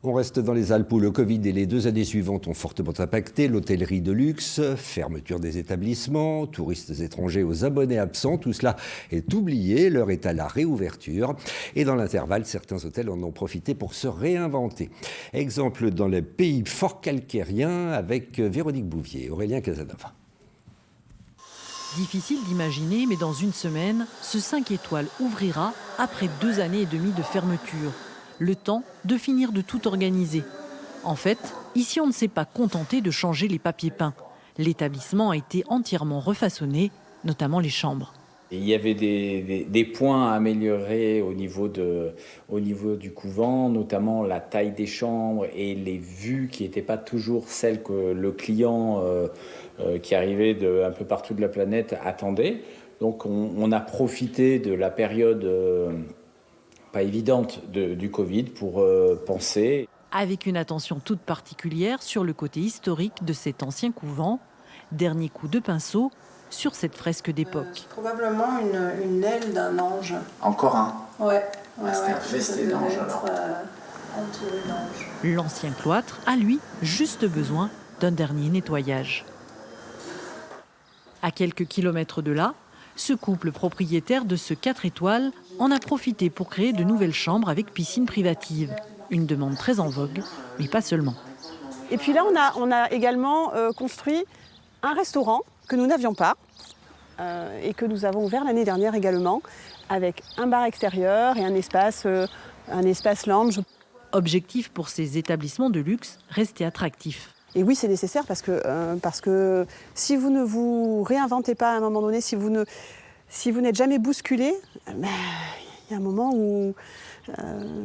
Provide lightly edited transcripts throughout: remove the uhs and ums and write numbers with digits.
On reste dans les Alpes où le Covid et les 2 années suivantes ont fortement impacté l'hôtellerie de luxe, fermeture des établissements, touristes étrangers aux abonnés absents, tout cela est oublié, l'heure est à la réouverture. Et dans l'intervalle, certains hôtels en ont profité pour se réinventer. Exemple dans les pays fort calcairiens avec Véronique Bouvier, Aurélien Casanova. Difficile d'imaginer, mais dans une semaine, ce 5 étoiles ouvrira après 2 années et demie de fermeture. Le temps de finir de tout organiser. En fait, ici on ne s'est pas contenté de changer les papiers peints. L'établissement a été entièrement refaçonné, notamment les chambres. Il y avait des points à améliorer au niveau du couvent, notamment la taille des chambres et les vues qui n'étaient pas toujours celles que le client qui arrivait un peu partout de la planète attendait. Donc on a profité de la période pas évidente du Covid pour penser. Avec une attention toute particulière sur le côté historique de cet ancien couvent. Dernier coup de pinceau sur cette fresque d'époque. Probablement une aile d'un ange. Encore un. Ouais. C'était infesté d'anges alors. Entouré d'anges. L'ancien cloître a, lui, juste besoin d'un dernier nettoyage. À quelques kilomètres de là, ce couple propriétaire de ce 4 étoiles en a profité pour créer de nouvelles chambres avec piscine privative. Une demande très en vogue, mais pas seulement. Et puis là, on a également construit un restaurant que nous n'avions pas et que nous avons ouvert l'année dernière également, avec un bar extérieur et un espace lounge. Objectif pour ces établissements de luxe, rester attractifs. Et oui, c'est nécessaire parce que si vous ne vous réinventez pas à un moment donné, si vous n'êtes jamais bousculé, il y a un moment où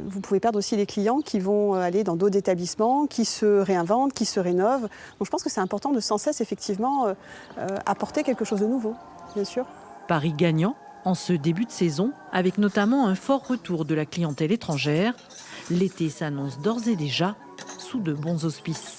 vous pouvez perdre aussi les clients qui vont aller dans d'autres établissements, qui se réinventent, qui se rénovent. Donc je pense que c'est important de sans cesse effectivement apporter quelque chose de nouveau, bien sûr. Paris gagnant en ce début de saison, avec notamment un fort retour de la clientèle étrangère. L'été s'annonce d'ores et déjà sous de bons auspices.